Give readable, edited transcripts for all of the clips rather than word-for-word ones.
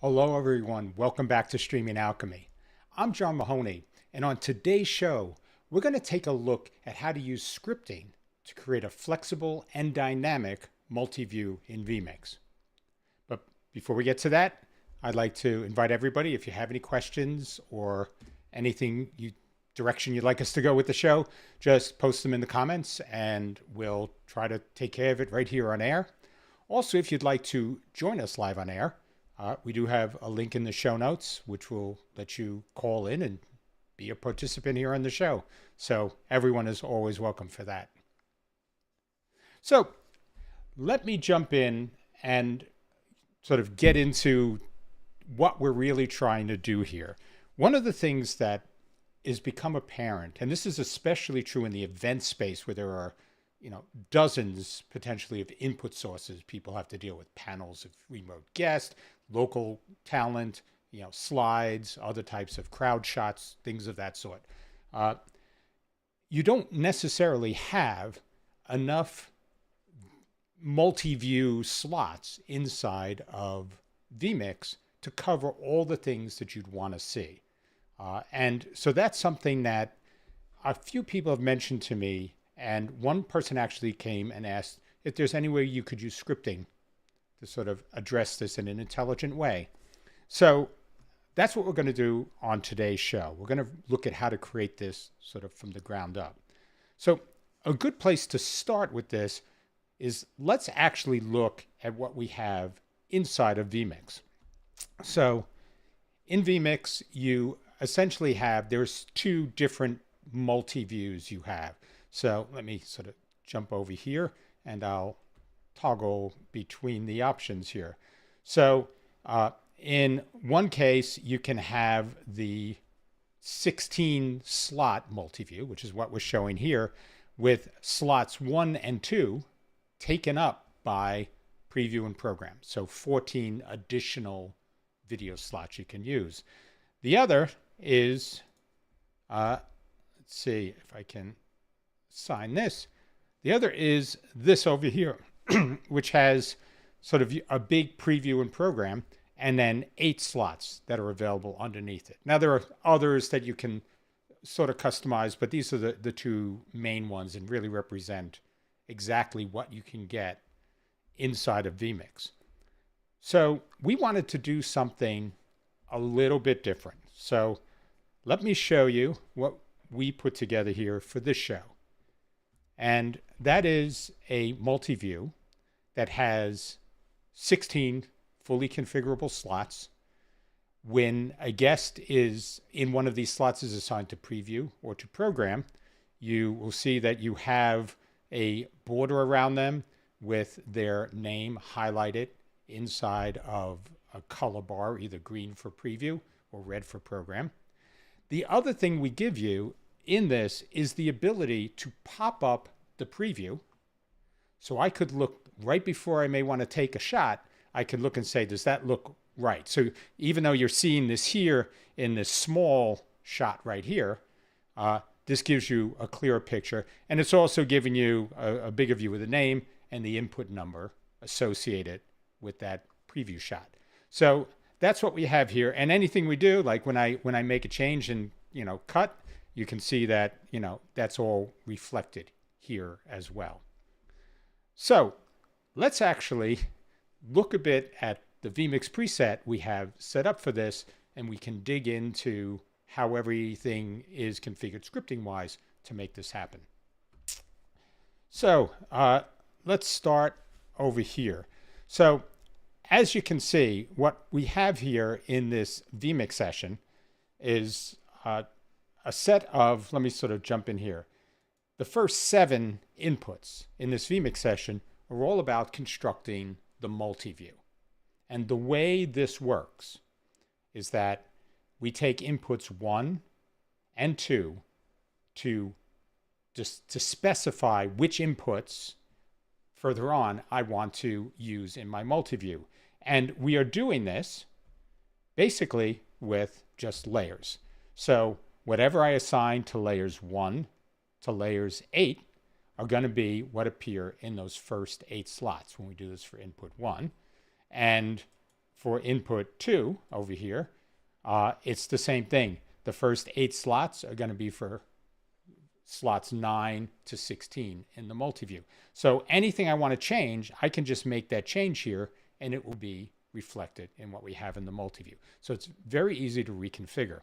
Hello, everyone. Welcome back to Streaming Alchemy. I'm John Mahoney, and on today's show, we're going to take a look at how to use scripting to create a flexible and dynamic multi-view in vMix. But before we get to that, I'd like to invite everybody, if you have any questions or direction you'd like us to go with the show, just post them in the comments and we'll try to take care of it right here on air. Also, if you'd like to join us live on air, we do have a link in the show notes, which will let you call in and be a participant here on the show. So everyone is always welcome for that. So let me jump in and sort of get into what we're really trying to do here. One of the things that is become apparent, and this is especially true in the event space where there are dozens potentially of input sources people have to deal with, panels of remote guests, local talent, slides, other types of crowd shots, things of that sort. You don't necessarily have enough multi-view slots inside of vMix to cover all the things that you'd want to see. And so that's something that a few people have mentioned to me, and one person actually came and asked if there's any way you could use scripting to sort of address this in an intelligent way. So that's what we're going to do on today's show. We're going to look at how to create this sort of from the ground up. So a good place to start with this is let's actually look at what we have inside of vMix. So in vMix, you essentially there's two different multi-views you have. So let me sort of jump over here and I'll toggle between the options here. So in one case, you can have the 16 slot multi-view, which is what we're showing here, with slots 1 and 2 taken up by preview and program. So 14 additional video slots you can use. The other is, let's see if I can assign this. The other is this over here, which has sort of a big preview and program, and then 8 slots that are available underneath it. Now, there are others that you can sort of customize, but these are the two main ones and really represent exactly what you can get inside of vMix. So we wanted to do something a little bit different. So let me show you what we put together here for this show. And that is a multi-view that has 16 fully configurable slots. When a guest is in one of these slots is assigned to preview or to program, you will see that you have a border around them with their name highlighted inside of a color bar, either green for preview or red for program. The other thing we give you in this is the ability to pop up the preview. So I could look right before I may want to take a shot, I could look and say, does that look right? So even though you're seeing this here in this small shot right here, this gives you a clearer picture. And it's also giving you a bigger view of the name and the input number associated with that preview shot. So that's what we have here. And anything we do, like when I make a change and cut, you can see that that's all reflected here as well. So let's actually look a bit at the vMix preset we have set up for this, and we can dig into how everything is configured scripting wise to make this happen. So let's start over here. So as you can see, what we have here in this vMix session is a set of, let me sort of jump in here. The first 7 inputs in this vMix session are all about constructing the multi-view. And the way this works is that we take inputs 1 and 2 to specify which inputs further on I want to use in my multi-view. And we are doing this basically with just layers. So whatever I assign to layers 1 to layers 8 are going to be what appear in those first 8 slots when we do this for input 1. And for input 2 over here, it's the same thing. The first 8 slots are going to be for slots 9 to 16 in the multi-view. So anything I want to change, I can just make that change here and it will be reflected in what we have in the multi-view. So it's very easy to reconfigure.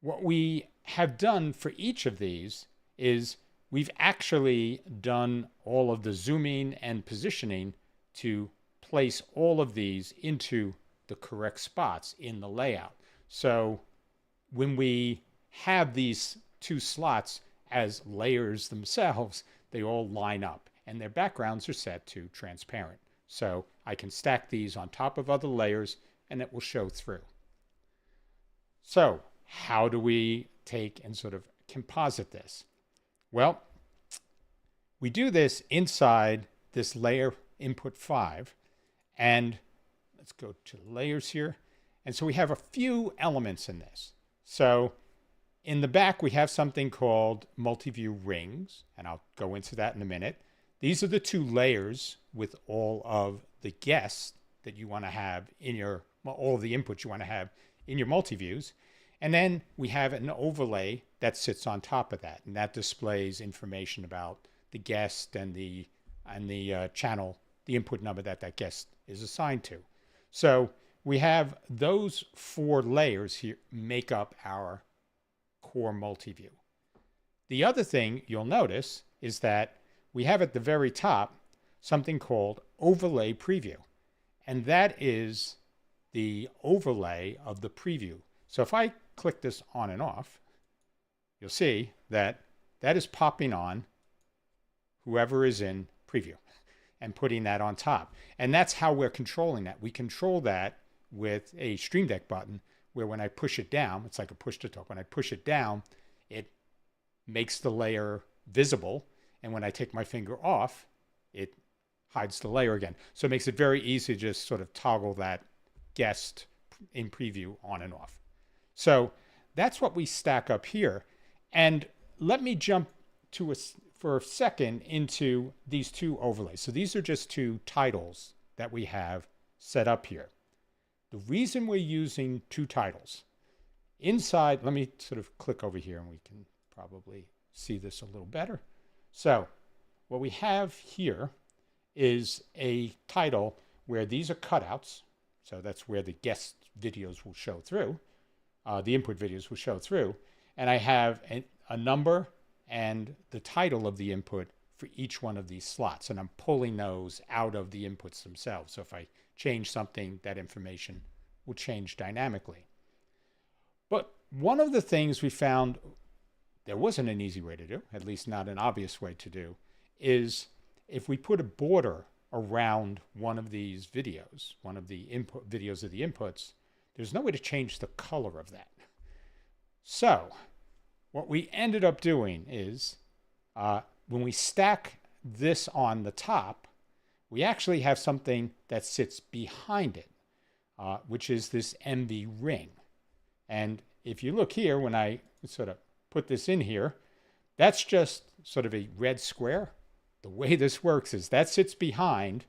What we have done for each of these is we've actually done all of the zooming and positioning to place all of these into the correct spots in the layout. So when we have these 2 slots as layers themselves, they all line up and their backgrounds are set to transparent. So I can stack these on top of other layers and it will show through. So how do we take and sort of composite this? Well, we do this inside this layer input 5, and let's go to layers here. And so we have a few elements in this. So in the back, we have something called multi-view rings, and I'll go into that in a minute. These are the 2 layers with all of the guests that you want to have in your, all of the inputs you want to have in your multi-views. And then we have an overlay that sits on top of that, and that displays information about the guest and the channel, the input number that that guest is assigned to. So we have those 4 layers here make up our core multi-view. The other thing you'll notice is that we have at the very top something called overlay preview, and that is the overlay of the preview. So if I click this on and off, you'll see that that is popping on whoever is in preview and putting that on top. And that's how we're controlling that. We control that with a Stream Deck button where when I push it down, it's like a push to talk. When I push it down, it makes the layer visible. And when I take my finger off, it hides the layer again. So it makes it very easy to just sort of toggle that guest in preview on and off. So that's what we stack up here. And let me jump to for a second into these 2 overlays. So these are just 2 titles that we have set up here. The reason we're using 2 titles inside, let me sort of click over here and we can probably see this a little better. So what we have here is a title where these are cutouts. So that's where the guest videos will show through. The input videos will show through. And I have a number and the title of the input for each one of these slots. And I'm pulling those out of the inputs themselves. So if I change something, that information will change dynamically. But one of the things we found there wasn't an easy way to do, at least not an obvious way to do, is if we put a border around one of these videos, one of the input videos of the inputs, there's no way to change the color of that. So what we ended up doing is when we stack this on the top, we actually have something that sits behind it, which is this MV ring. And if you look here, when I sort of put this in here, that's just sort of a red square. The way this works is that sits behind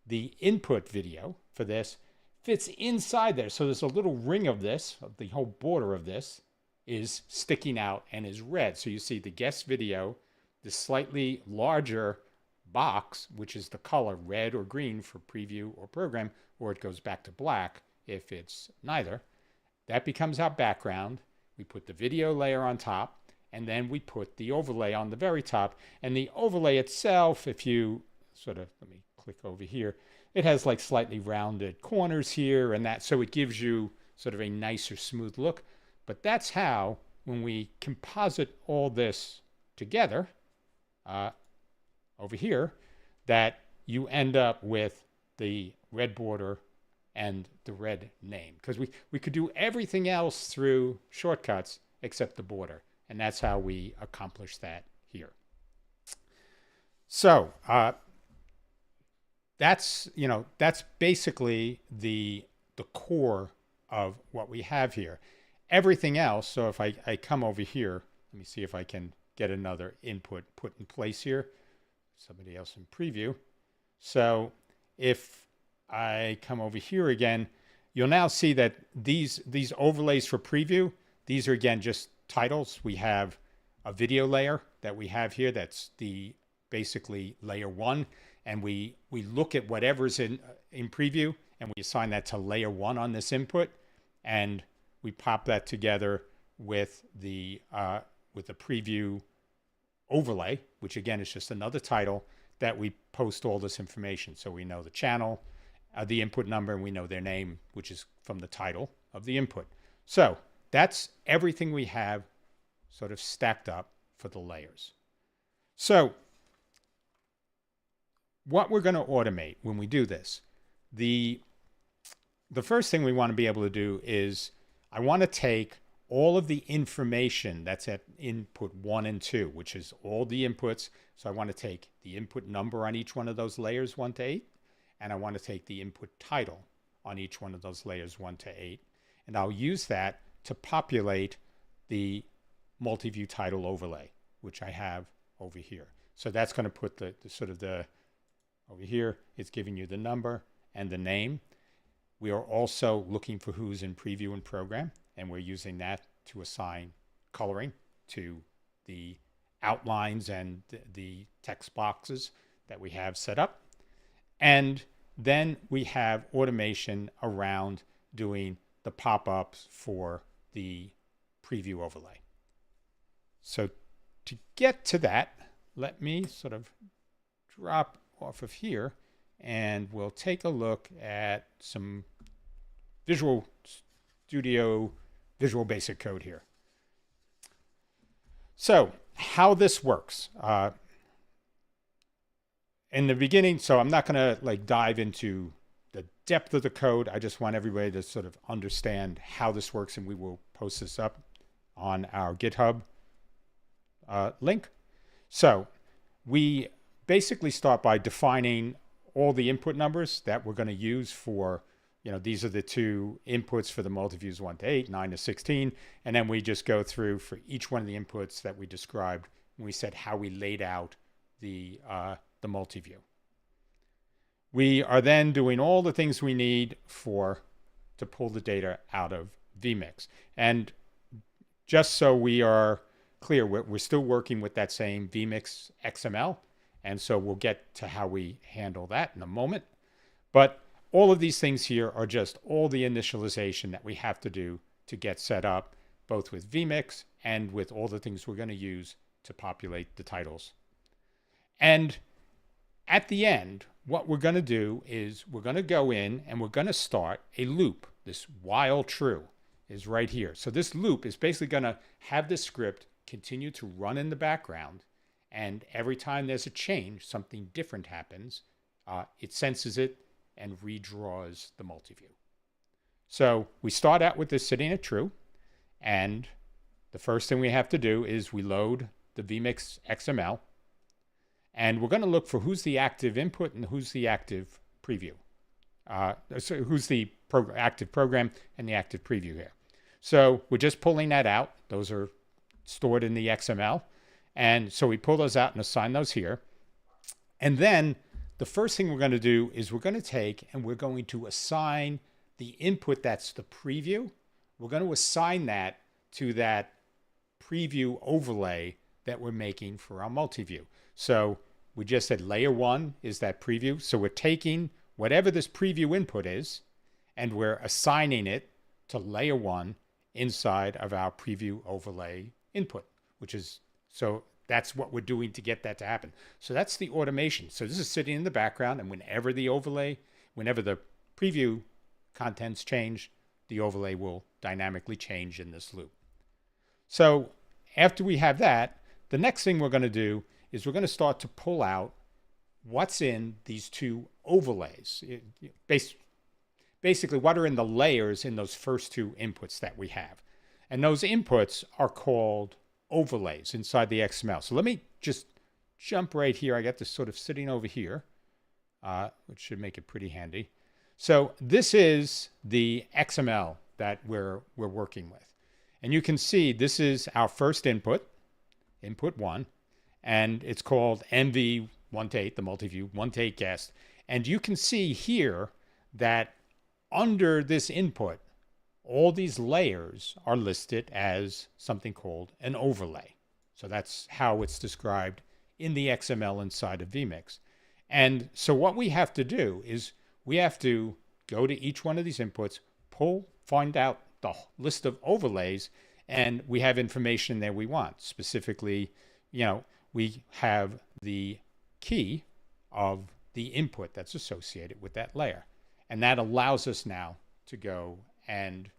the input video for this, fits inside there. So there's a little ring of this, of the whole border of this is sticking out and is red. So you see the guest video, the slightly larger box, which is the color red or green for preview or program, or it goes back to black if it's neither. That becomes our background. We put the video layer on top, and then we put the overlay on the very top. And the overlay itself, if you sort of, let me click over here, it has like slightly rounded corners here and that, so it gives you sort of a nicer, smooth look. But that's how, when we composite all this together over here, that you end up with the red border and the red name. Because we could do everything else through shortcuts except the border. And that's how we accomplish that here. So that's basically the core of what we have here. Everything else, so if I come over here, let me see if I can get another input put in place here. Somebody else in preview. So if I come over here again, you'll now see that these overlays for preview, these are again just titles. We have a video layer that we have here. That's the basically layer 1. And we look at whatever's in preview and we assign that to layer 1 on this input. And we pop that together with the preview overlay, which again is just another title that we post all this information. So we know the channel, the input number, and we know their name, which is from the title of the input. So that's everything we have sort of stacked up for the layers. So what we're going to automate when we do this, the first thing we want to be able to do is I want to take all of the information that's at input 1 and 2, which is all the inputs. So I want to take the input number on each one of those layers 1 to 8, and I want to take the input title on each one of those layers 1 to 8, and I'll use that to populate the multi-view title overlay, which I have over here. So that's going to put the over here, it's giving you the number and the name. We are also looking for who's in preview and program, and we're using that to assign coloring to the outlines and the text boxes that we have set up. And then we have automation around doing the pop-ups for the preview overlay. So to get to that, let me sort of drop off of here and we'll take a look at some Visual Studio Visual Basic code here. So how this works. In the beginning, so I'm not going to like dive into the depth of the code. I just want everybody to sort of understand how this works, and we will post this up on our GitHub link. So we basically start by defining all the input numbers that we're going to use for, these are the two inputs for the multi-views 1 to 8, 9 to 16. And then we just go through for each one of the inputs that we described when we said how we laid out the multi-view. We are then doing all the things we need to pull the data out of vMix. And just so we are clear, we're still working with that same vMix XML. And so we'll get to how we handle that in a moment. But all of these things here are just all the initialization that we have to do to get set up, both with vMix and with all the things we're going to use to populate the titles. And at the end, what we're going to do is we're going to go in and we're going to start a loop. This while true is right here. So this loop is basically going to have this script continue to run in the background. And every time there's a change, something different happens. It senses it and redraws the multi-view. So we start out with this sitting at true. And the first thing we have to do is we load the vMix XML. And we're going to look for who's the active input and who's the active preview. So who's the active program and the active preview here. So we're just pulling that out. Those are stored in the XML. And so we pull those out and assign those here. And then the first thing we're going to do is we're going to take and we're going to assign the input that's the preview. We're going to assign that to that preview overlay that we're making for our multi-view. So we just said layer 1 is that preview. So we're taking whatever this preview input is and we're assigning it to layer 1 inside of our preview overlay input, which is, so that's what we're doing to get that to happen. So that's the automation. So this is sitting in the background, and whenever the preview contents change, the overlay will dynamically change in this loop. So after we have that, the next thing we're going to do is we're going to start to pull out what's in these two overlays. Basically, what are in the layers in those first two inputs that we have. And those inputs are called overlays inside the XML. So let me just jump right here. I got this sort of sitting over here, which should make it pretty handy. So this is the XML that we're working with. And you can see this is our first input, input 1, and it's called MV 1 to 8, the multi-view 1 to 8 guest. And you can see here that under this input, all these layers are listed as something called an overlay. So that's how it's described in the XML inside of vMix. And so what we have to do is we have to go to each one of these inputs, find out the list of overlays, and we have information there we want. Specifically, we have the key of the input that's associated with that layer. And that allows us now to go and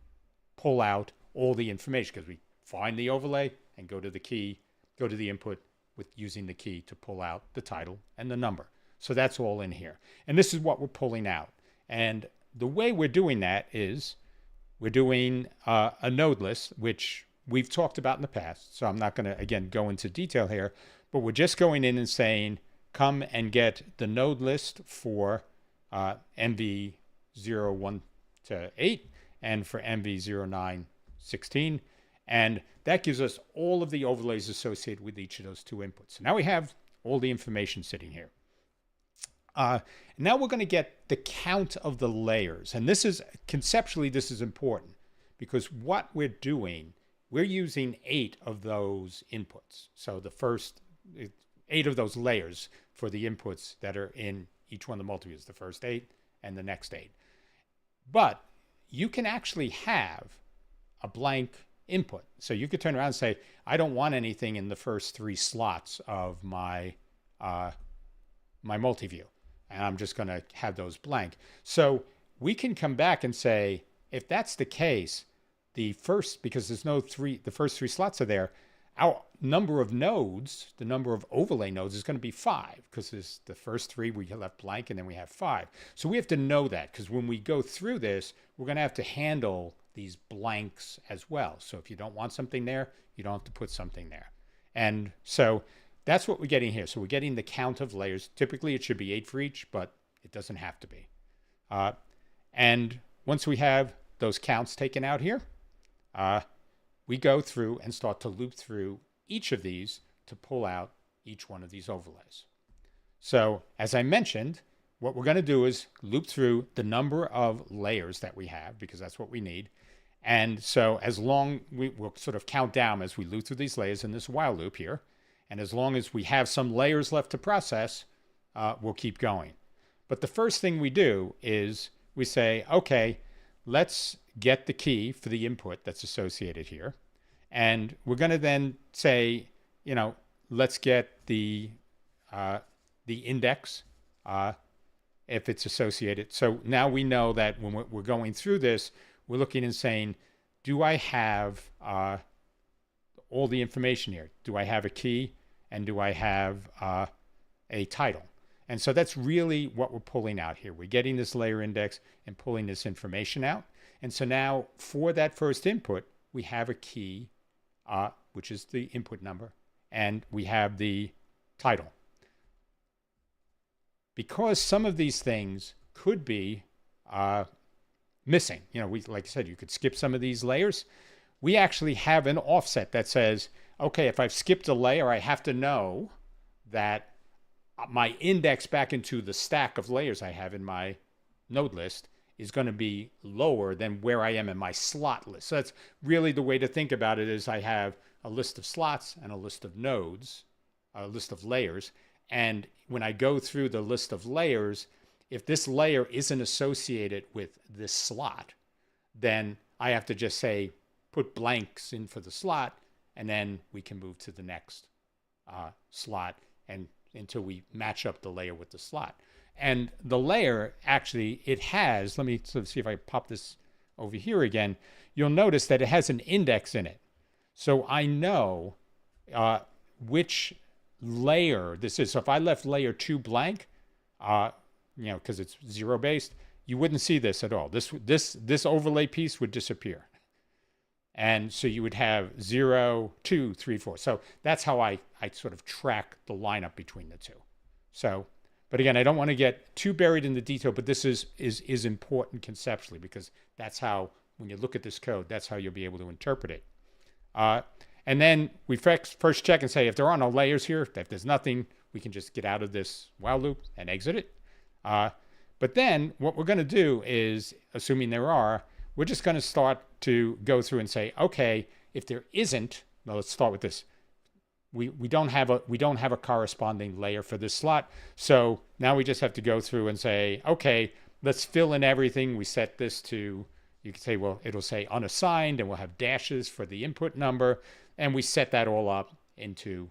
pull out all the information, because we find the overlay and go to the key, go to the input with using the key to pull out the title and the number. So that's all in here. And this is what we're pulling out. And the way we're doing that is we're doing a node list, which we've talked about in the past. So I'm not going to, again, go into detail here, but we're just going in and saying, come and get the node list for MV01 to 8 and for MV09 16. And that gives us all of the overlays associated with each of those two inputs. So now we have all the information sitting here. Now we're going to get the count of the layers. And this is, conceptually, this is important because what we're doing, we're using 8 of those inputs. So the first 8 of those layers for the inputs that are in each one of the multiviews, the first 8 and the next 8. But you can actually have a blank input. So you could turn around and say, I don't want anything in the first 3 slots of my my multiview, and I'm just going to have those blank. So we can come back and say, if that's the case, because there's no the first 3 slots are there, our number of nodes, the number of overlay nodes is going to be 5, because there's the first 3 we left blank and then we have 5. So we have to know that, because when we go through this, we're going to have to handle these blanks as well. So if you don't want something there, you don't have to put something there. And so that's what we're getting here. So we're getting the count of layers. Typically it should be 8 for each, but it doesn't have to be. And once we have those counts taken out here, we go through and start to loop through each of these to pull out each one of these overlays. So as I mentioned, what we're going to do is loop through the number of layers that we have, because that's what we need. And so as long, we'll sort of count down as we loop through these layers in this while loop here. And as long as we have some layers left to process, we'll keep going. But the first thing we do is we say, okay, let's get the key for the input that's associated here. And we're going to then say, let's get the index if it's associated. So now we know that when we're going through this, we're looking and saying, do I have all the information here? Do I have a key and do I have a title? And so that's really what we're pulling out here. We're getting this layer index and pulling this information out. And so now for that first input, we have a key, which is the input number, and we have the title. Because some of these things could be missing, like I said, you could skip some of these layers. We actually have an offset that says, okay, if I've skipped a layer, I have to know that my index back into the stack of layers I have in my node list is going to be lower than where I am in my slot list. So that's really the way to think about it, is I have a list of slots and a list of nodes, a list of layers. And when I go through the list of layers, if this layer isn't associated with this slot, then I have to just say, put blanks in for the slot, and then we can move to the next slot and until we match up the layer with the slot. And the layer, actually, it has, let me sort of see if I pop this over here again, you'll notice that it has an index in it. So I know which layer this is. So if I left layer 2 blank, because it's 0 based, you wouldn't see this at all. This overlay piece would disappear. And so you would have 0, 2, 3, 4. So that's how I sort of track the lineup between the two. So, but again, I don't want to get too buried in the detail, but this is important conceptually, because that's how, when you look at this code, that's how you'll be able to interpret it. And then we first check and say, if there are no layers here, if there's nothing, we can just get out of this while loop and exit it. But then what we're going to do is, assuming there are, we're just going to start to go through and say, okay, if there isn't, well, let's start with this. We don't have a corresponding layer for this slot. So now we just have to go through and say, okay, let's fill in everything. We set this to, you can say, well, it'll say unassigned, and we'll have dashes for the input number. And we set that all up into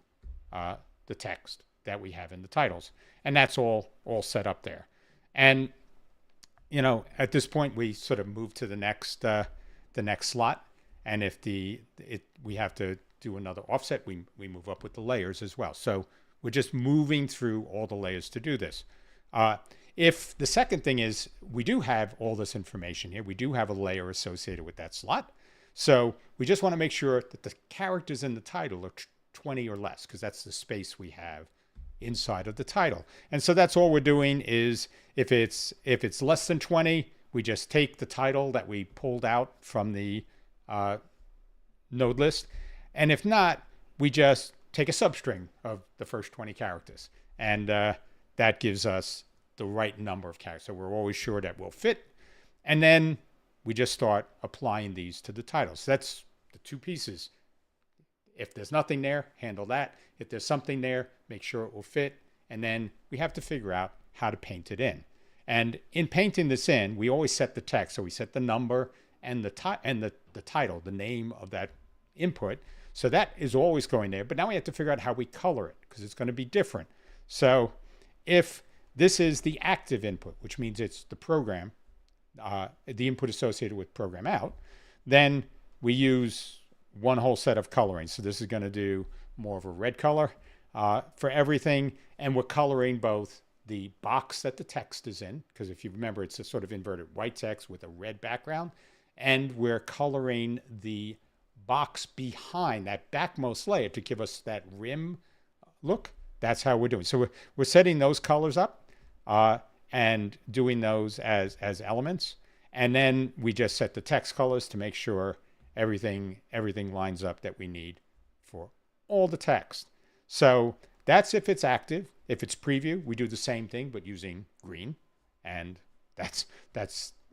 the text that we have in the titles. And that's all set up there. And, you know, at this point, we sort of move to the next slot. And if we have to do another offset, we move up with the layers as well. So we're just moving through all the layers to do this. If the second thing is, we do have all this information here, we do have a layer associated with that slot. So we just want to make sure that the characters in the title are 20 or less, because that's the space we have inside of the title. And so that's all we're doing is, if it's less than 20, we just take the title that we pulled out from the node list. And if not, we just take a substring of the first 20 characters. And that gives us the right number of characters. So we're always sure that will fit. And then we just start applying these to the title. So that's the two pieces. If there's nothing there, handle that. If there's something there, make sure it will fit. And then we have to figure out how to paint it in. And in painting this in, we always set the text. So we set the number and the title, the name of that input. So that is always going there. But now we have to figure out how we color it, because it's going to be different. So if this is the active input, which means it's the program, the input associated with program out, then we use one whole set of coloring. So this is going to do more of a red color for everything. And we're coloring both the box that the text is in, because if you remember, it's a sort of inverted white text with a red background. And we're coloring the box behind that backmost layer to give us that rim look. That's how we're doing. So we're setting those colors up and doing those as elements. And then we just set the text colors to make sure everything lines up that we need for all the text. So that's if it's active. If it's preview, we do the same thing, but using green. And that's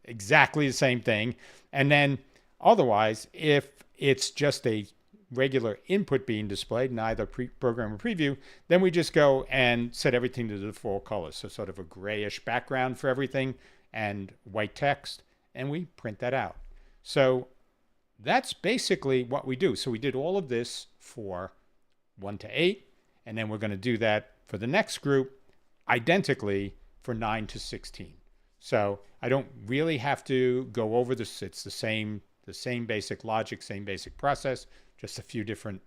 exactly the same thing. And then otherwise, if it's just a regular input being displayed in either program or preview, then we just go and set everything to the default colors. So sort of a grayish background for everything and white text, and we print that out. So that's basically what we do. So we did all of this for 1 to 8, and then we're going to do that for the next group identically for 9 to 16. So I don't really have to go over this. It's the same basic logic, same basic process, just a few different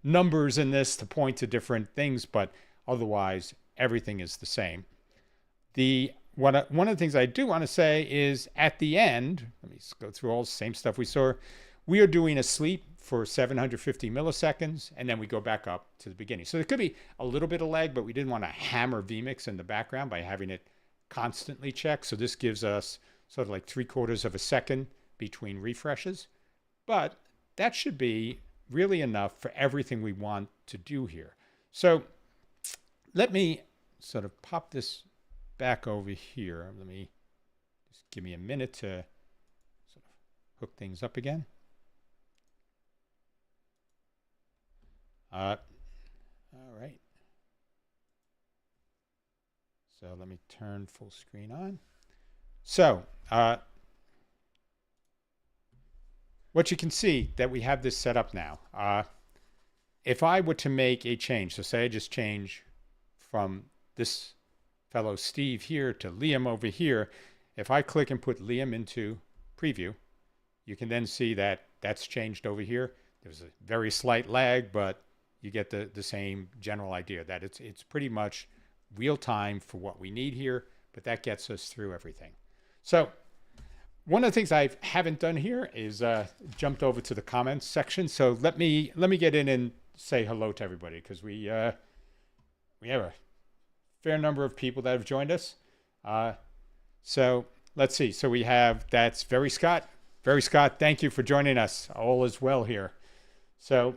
numbers in this to point to different things, but otherwise everything is the same. One of the things I do want to say is at the end, let me go through all the same stuff we saw. We are doing a sleep for 750 milliseconds, and then we go back up to the beginning. So there could be a little bit of lag, but we didn't want to hammer vMix in the background by having it constantly check. So this gives us sort of like 3/4 of a second between refreshes. But that should be really enough for everything we want to do here. So let me sort of pop this back over here. Let me just give me a minute to sort of hook things up again. All right. So let me turn full screen on. So what you can see that we have this set up now. If I were to make a change, so say I just change from this fellow Steve here to Liam over here, if I click and put Liam into preview, you can then see that that's changed over here. There's a very slight lag, but you get the same general idea that it's pretty much real time for what we need here, but that gets us through everything. So one of the things I haven't done here is jumped over to the comments section. So let me get in and say hello to everybody, because we have a fair number of people that have joined us. So let's see. So we have, that's Very Scott. Very Scott, thank you for joining us. All is well here. So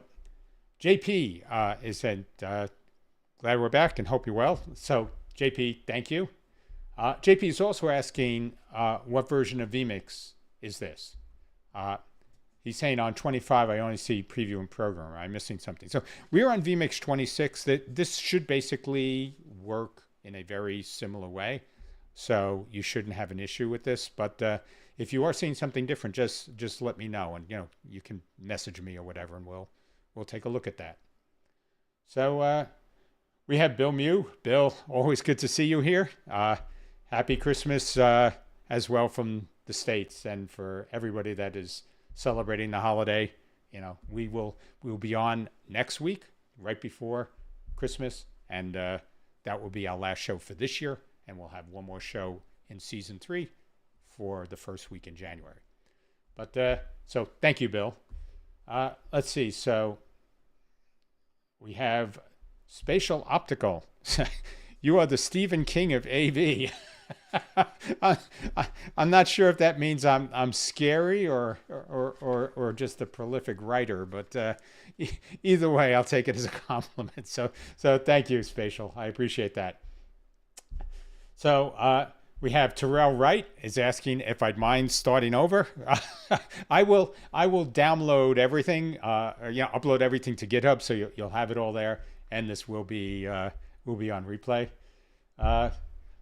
JP is said, glad we're back and hope you're well. So JP, thank you. JP is also asking, what version of vMix is this? He's saying on 25, I only see preview and program. I'm missing something. So we're on vMix 26. This should basically work in a very similar way. So you shouldn't have an issue with this. But if you are seeing something different, just let me know. And you can message me or whatever, and we'll take a look at that. So we have Bill Mew. Bill, always good to see you here. Happy Christmas as well from the States, and for everybody that is celebrating the holiday. We'll be on next week, right before Christmas, and that will be our last show for this year, and we'll have one more show in season 3 for the first week in January. But so thank you, Bill. Let's see. So we have Spatial Optical. You are the Stephen King of AV. I'm not sure if that means I'm scary or just a prolific writer, but either way, I'll take it as a compliment. So thank you, Spatial. I appreciate that. So we have Terrell Wright is asking if I'd mind starting over. I will download everything, upload everything to GitHub, so you'll have it all there, and this will be on replay.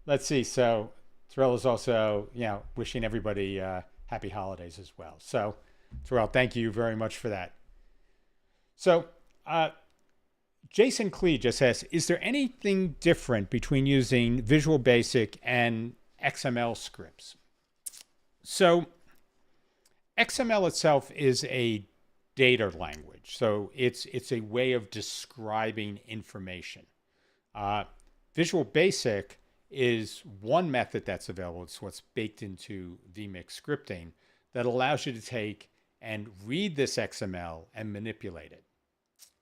Let's see. So Terrell is also, wishing everybody happy holidays as well. So Terrell, thank you very much for that. So Jason Klee just says, is there anything different between using Visual Basic and XML scripts? So XML itself is a data language. So it's a way of describing information. Visual Basic is one method that's available. It's what's baked into vMix scripting that allows you to take and read this XML and manipulate it.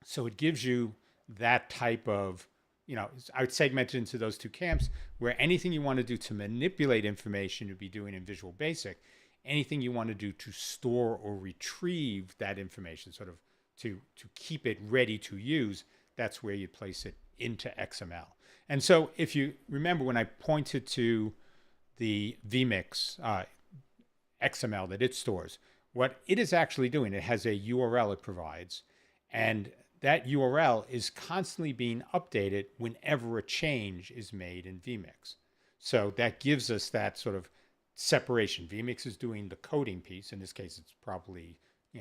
So it gives you that type of, I would segment it into those two camps, where anything you want to do to manipulate information you'd be doing in Visual Basic. Anything you want to do to store or retrieve that information, sort of to keep it ready to use, that's where you place it into XML. And so if you remember when I pointed to the vMix XML that it stores, what it is actually doing, it has a URL it provides, and that URL is constantly being updated whenever a change is made in vMix. So that gives us that sort of separation. vMix is doing the coding piece. In this case, it's probably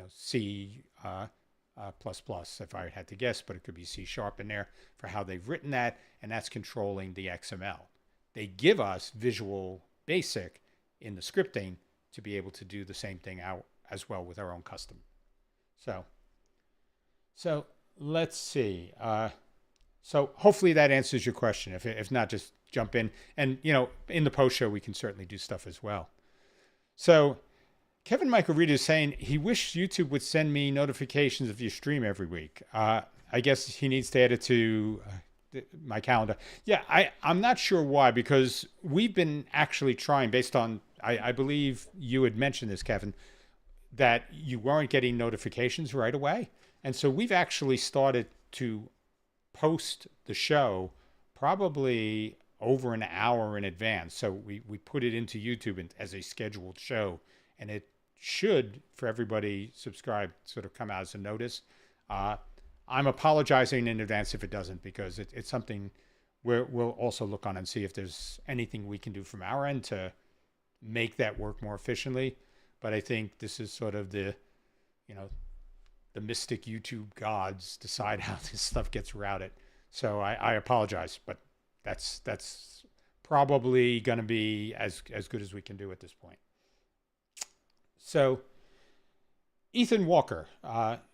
C++, if I had to guess, but it could be C# in there for how they've written that, and that's controlling the XML. They give us Visual Basic in the scripting to be able to do the same thing out as well with our own custom. So let's see. So hopefully that answers your question. If not, just jump in. And in the post show, we can certainly do stuff as well. So Kevin Michael Reed is saying he wished YouTube would send me notifications of your stream every week. I guess he needs to add it to my calendar. Yeah, I'm not sure why, because we've been actually trying based on, I believe you had mentioned this, Kevin, that you weren't getting notifications right away. And so we've actually started to post the show probably over an hour in advance. So we put it into YouTube as a scheduled show, and it should, for everybody subscribed, sort of come out as a notice. I'm apologizing in advance if it doesn't, because it's something we'll also look on and see if there's anything we can do from our end to make that work more efficiently. But I think this is sort of the mystic YouTube gods decide how this stuff gets routed. So I apologize, but that's probably going to be as good as we can do at this point. So Ethan Walker,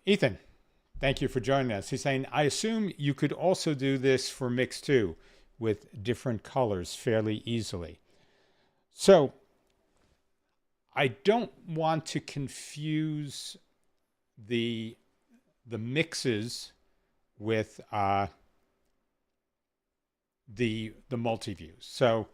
Ethan, thank you for joining us. He's saying, I assume you could also do this for Mix 2 with different colors fairly easily. So I don't want to confuse the mixes with the multi-views. So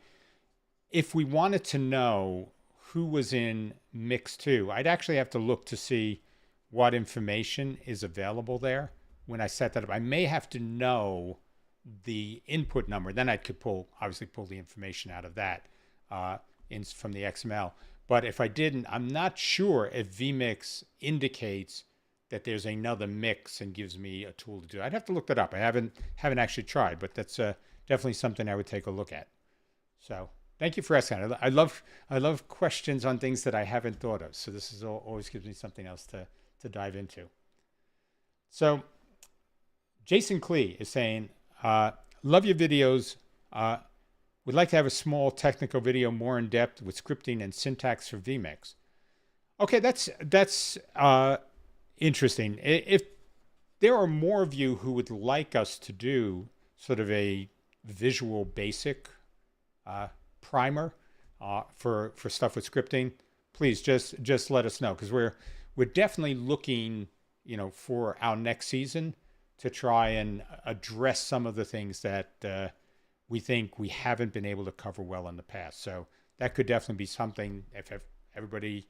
if we wanted to know who was in Mix 2, I'd actually have to look to see what information is available there when I set that up. I may have to know the input number. Then I could obviously pull the information out of that. from the XML. But if I didn't, I'm not sure if vMix indicates that there's another mix and gives me a tool to do. I'd have to look that up. I haven't actually tried, but that's definitely something I would take a look at. So thank you for asking. I love questions on things that I haven't thought of. So this is always gives me something else to dive into. So Jason Klee is saying, love your videos. Would like to have a small technical video more in depth with scripting and syntax for vMix. Okay, that's interesting. If there are more of you who would like us to do sort of a Visual Basic primer for stuff with scripting, please just let us know, because we're definitely looking, for our next season to try and address some of the things that we think we haven't been able to cover well in the past. So that could definitely be something, if everybody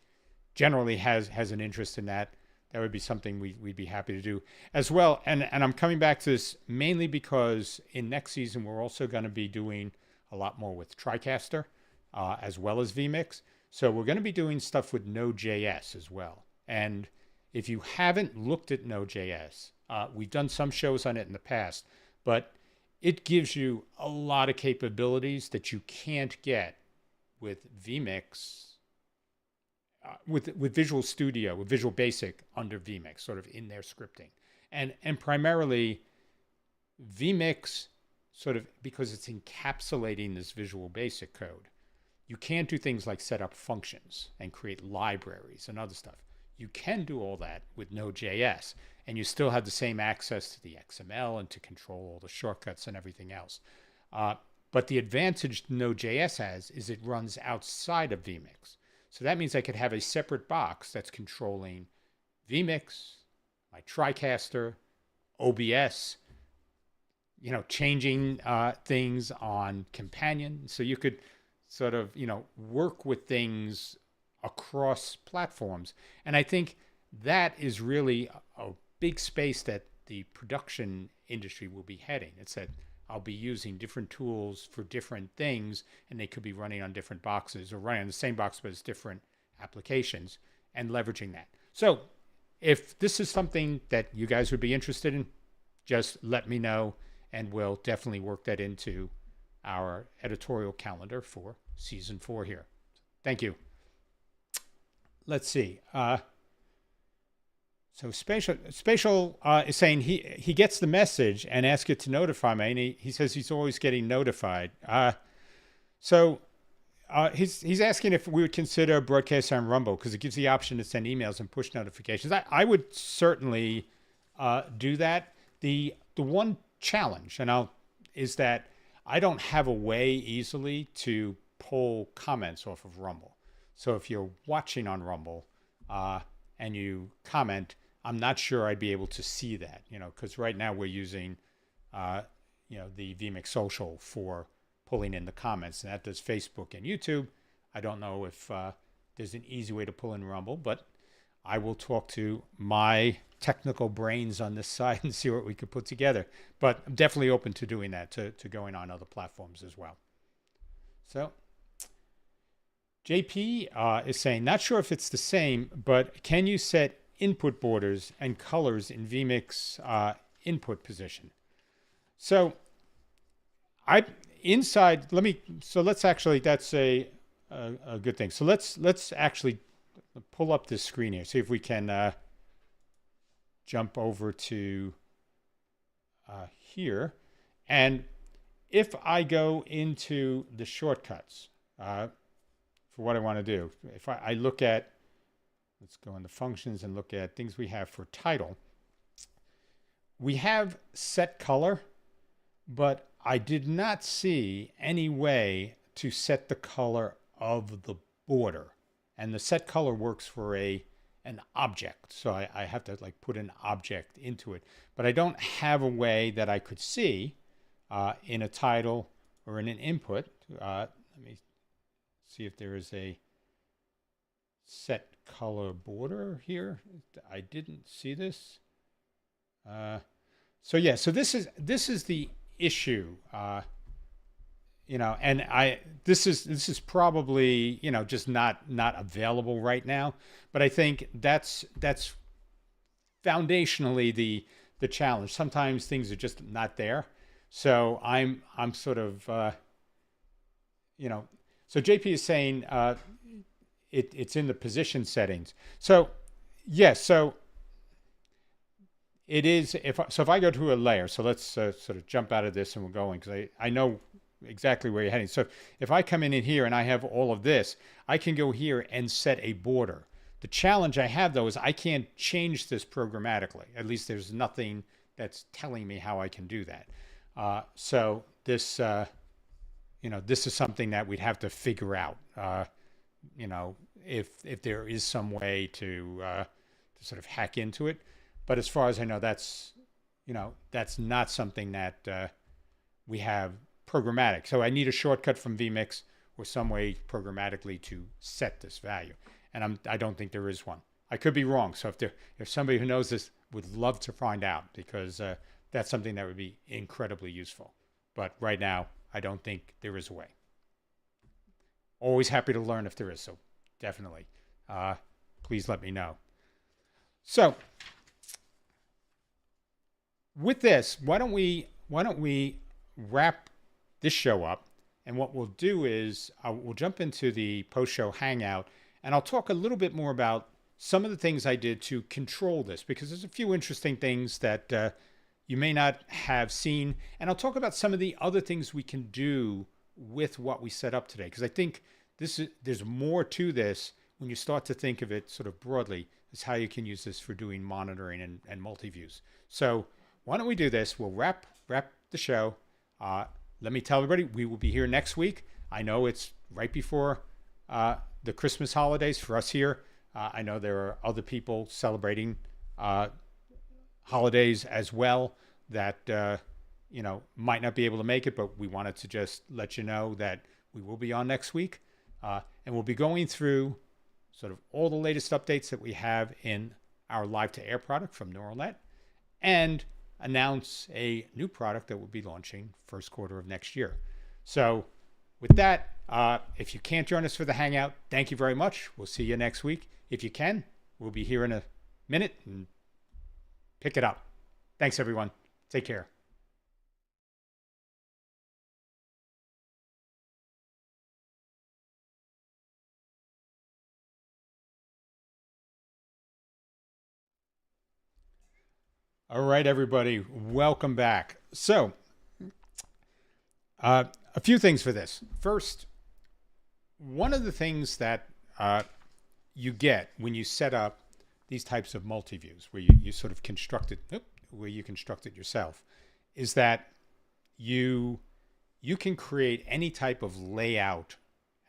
generally has an interest in that, that would be something we'd be happy to do as well. And I'm coming back to this mainly because in next season, we're also going to be doing a lot more with TriCaster as well as vMix. So we're going to be doing stuff with Node.js as well. And if you haven't looked at Node.js, we've done some shows on it in the past, but it gives you a lot of capabilities that you can't get with vMix, with Visual Studio, with Visual Basic under vMix, sort of in their scripting. And primarily vMix, sort of because it's encapsulating this Visual Basic code, you can't do things like set up functions and create libraries and other stuff. You can do all that with Node.js, and you still have the same access to the XML and to control all the shortcuts and everything else. But the advantage Node.js has is it runs outside of vMix. So that means I could have a separate box that's controlling vMix, my TriCaster, OBS, changing things on Companion. So you could sort of, work with things across platforms. And I think that is really a big space that the production industry will be heading. It's that I'll be using different tools for different things, and they could be running on different boxes or running on the same box, but it's different applications, and leveraging that. So if this is something that you guys would be interested in, just let me know, and we'll definitely work that into our editorial calendar for season 4 here. Thank you. Let's see. So Spatial is saying he gets the message and asks it to notify me, and he says he's always getting notified. So he's asking if we would consider broadcast on Rumble, because it gives the option to send emails and push notifications. I would certainly do that. The one challenge is that I don't have a way easily to pull comments off of Rumble. So if you're watching on Rumble and you comment, I'm not sure I'd be able to see that, because right now we're using, the vMix Social for pulling in the comments, and that does Facebook and YouTube. I don't know if there's an easy way to pull in Rumble, but I will talk to my technical brains on this side and see what we could put together. But I'm definitely open to doing that, to going on other platforms as well. So JP is saying, not sure if it's the same, but can you set input borders and colors in vMix input position? So let's actually, that's a good thing. So let's actually pull up this screen here, see if we can jump over to here. And if I go into the shortcuts for what I want to do, if I look at, let's go into functions and look at things we have for title. We have set color, but I did not see any way to set the color of the border. And the set color works for an object. So I have to put an object into it. But I don't have a way that I could see in a title or in an input. Let me see if there is a set color border here. I didn't see this. So this is the issue and this is probably, just not available right now, but I think that's foundationally the challenge. Sometimes things are just not there. So I'm sort of, so JP is saying it's in the position settings. So yes, so it is. If I go to a layer, so let's sort of jump out of this and we're going, because I know exactly where you're heading. So if I come in here and I have all of this, I can go here and set a border. The challenge I have though is I can't change this programmatically. At least there's nothing that's telling me how I can do that. So this, this is something that we'd have to figure out. If there is some way to sort of hack into it. But as far as I know, that's not something that we have programmatic. So I need a shortcut from vMix or some way programmatically to set this value. And I don't think there is one. I could be wrong. So if somebody who knows this, would love to find out, because that's something that would be incredibly useful. But right now, I don't think there is a way. Always happy to learn if there is. So definitely, please let me know. So with this, why don't we wrap this show up? And what we'll do is we'll jump into the post-show Hangout, and I'll talk a little bit more about some of the things I did to control this, because there's a few interesting things that you may not have seen. And I'll talk about some of the other things we can do with what we set up today, because I think there's more to this when you start to think of it sort of broadly, is how you can use this for doing monitoring and multi-views. So why don't we do this? We'll wrap the show. Let me tell everybody, we will be here next week. I know it's right before the Christmas holidays for us here. I know there are other people celebrating holidays as well that might not be able to make it, but we wanted to just let you know that we will be on next week, and we'll be going through sort of all the latest updates that we have in our live to air product from NeuralNet, and announce a new product that will be launching first quarter of next year. So with that, if you can't join us for the Hangout, thank you very much. We'll see you next week. If you can, we'll be here in a minute and pick it up. Thanks, everyone. Take care. All right, everybody, welcome back. So, a few things for this. First, one of the things that you get when you set up these types of multi-views, where you sort of construct it, where you construct it yourself, is that you can create any type of layout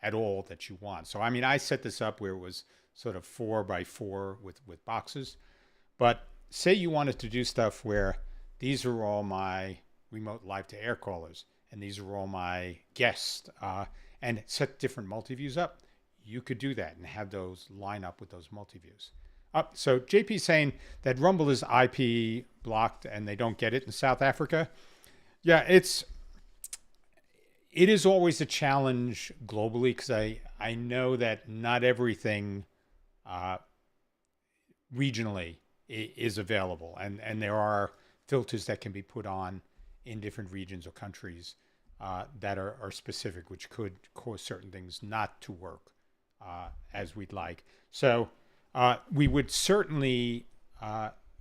at all that you want. So, I mean, I set this up where it was sort of 4x4 with boxes, but say you wanted to do stuff where these are all my remote live to air callers, and these are all my guests, and set different multi-views up, you could do that and have those line up with those multi-views. So JP saying that Rumble is IP blocked and they don't get it in South Africa. Yeah, it is always a challenge globally, because I know that not everything regionally is available, and there are filters that can be put on in different regions or countries that are specific, which could cause certain things not to work as we'd like. So we would certainly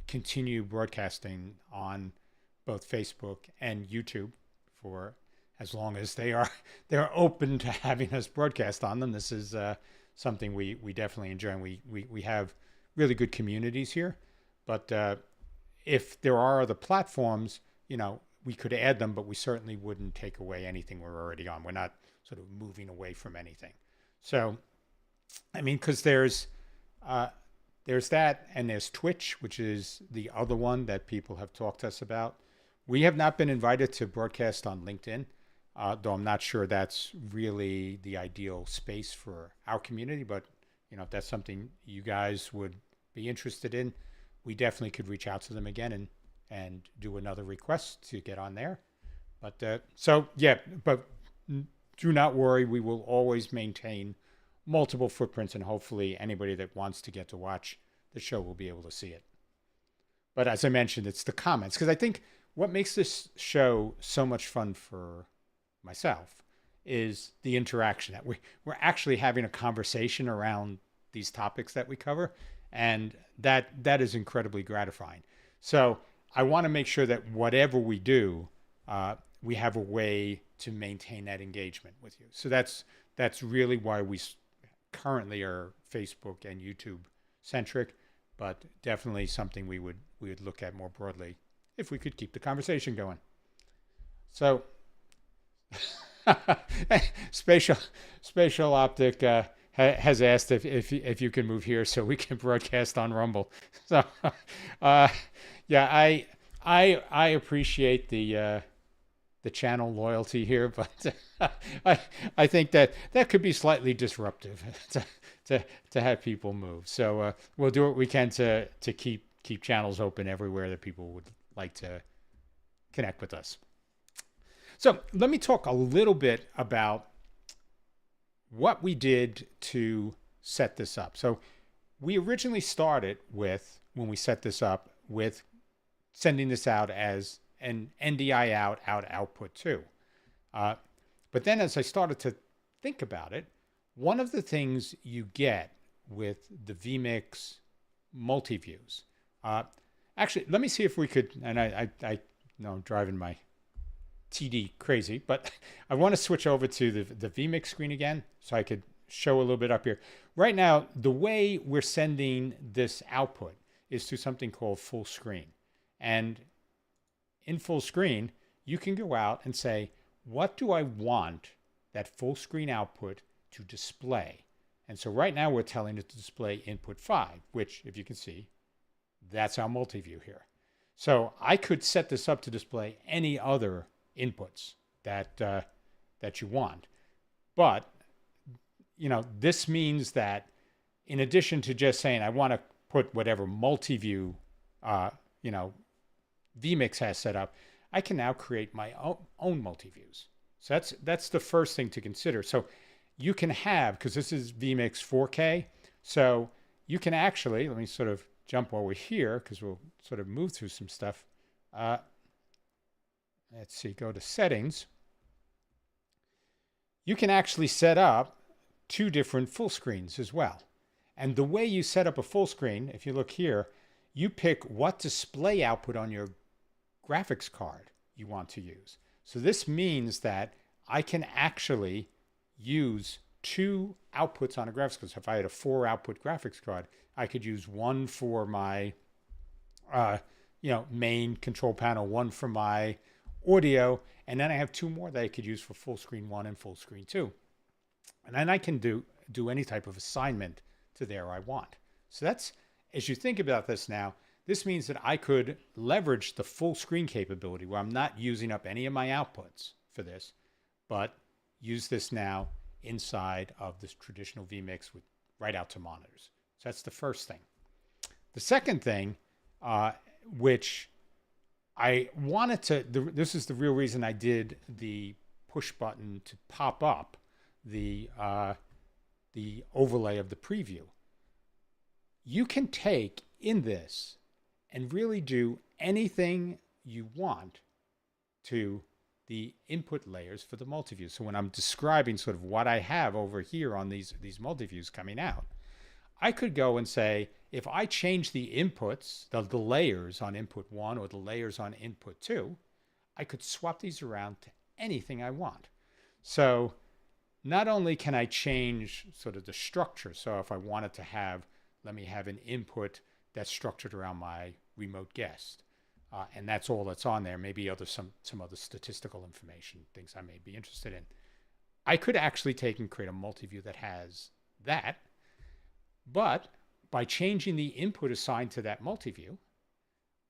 continue broadcasting on both Facebook and YouTube for as long as they're open to having us broadcast on them. This is something we definitely enjoy, and we have really good communities here. But if there are other platforms, we could add them, but we certainly wouldn't take away anything we're already on. We're not sort of moving away from anything. So, I mean, because there's that, and there's Twitch, which is the other one that people have talked to us about. We have not been invited to broadcast on LinkedIn, though I'm not sure that's really the ideal space for our community. But, if that's something you guys would be interested in, we definitely could reach out to them again and do another request to get on there. But so yeah, but do not worry. We will always maintain multiple footprints, and hopefully anybody that wants to get to watch the show will be able to see it. But as I mentioned, it's the comments, because I think what makes this show so much fun for myself is the interaction, that we're actually having a conversation around these topics that we cover, and that is incredibly gratifying. So I want to make sure that whatever we do, we have a way to maintain that engagement with you. So that's really why we currently are Facebook and YouTube centric, but definitely something we would look at more broadly if we could keep the conversation going. So Spatial Optic has asked if you can move here so we can broadcast on Rumble. So yeah, I appreciate the channel loyalty here, but I think that could be slightly disruptive to have people move. So we'll do what we can to keep channels open everywhere that people would like to connect with us. So let me talk a little bit about what we did to set this up. So we originally started with, when we set this up, with sending this out as an NDI output too. But then as I started to think about it, one of the things you get with the vMix MULTIVIEWs, actually, let me see if we could, and I know I'm driving my TD crazy, but I want to switch over to the vMix screen again so I could show a little bit up here. Right now, the way we're sending this output is through something called full screen. And in full screen, you can go out and say, what do I want that full screen output to display? And so right now we're telling it to display input 5, which, if you can see, that's our multi-view here. So I could set this up to display any other inputs that you want. But, you know, this means that in addition to just saying I want to put whatever multi-view, you know, vMix has set up, I can now create my own multi-views. So that's the first thing to consider. So you can have, because this is vMix 4K, so you can actually, let me sort of jump while we're here, because we'll sort of move through some stuff. Let's see, go to settings. You can actually set up 2 different full screens as well. And the way you set up a full screen, if you look here, you pick what display output on your graphics card you want to use. So this means that I can actually use 2 outputs on a graphics card. So if I had a 4 output graphics card, I could use one for my you know, main control panel, one for my audio, and then I have 2 more that I could use for full screen 1 and full screen 2. And then I can do any type of assignment to there I want. So that's, as you think about this now, this means that I could leverage the full screen capability where I'm not using up any of my outputs for this, but use this now inside of this traditional vMix with right out to monitors. So that's the first thing. The second thing, which I wanted to, this is the real reason I did the push button to pop up the overlay of the preview. You can take in this and really do anything you want to the input layers for the multi-view. So when I'm describing sort of what I have over here on these multi-views coming out, I could go and say, if I change the inputs, the layers on input 1 or the layers on input 2, I could swap these around to anything I want. So not only can I change sort of the structure, so if I wanted to have, let me have an input that's structured around my remote guest, and that's all that's on there, maybe some other statistical information, things I may be interested in. I could actually take and create a multi-view that has that, but by changing the input assigned to that multi-view,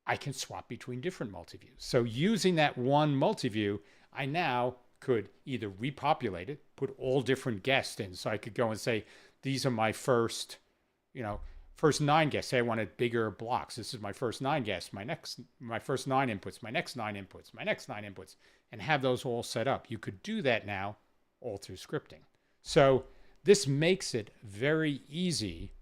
I can swap between different multi-views. So using that one multi-view, I now could either repopulate it, put all different guests in. So I could go and say, these are my first 9 guests. Say I wanted bigger blocks. This is my first 9 guests, my first 9 inputs, my next 9 inputs, my next 9 inputs, and have those all set up. You could do that now all through scripting. So this makes it very easy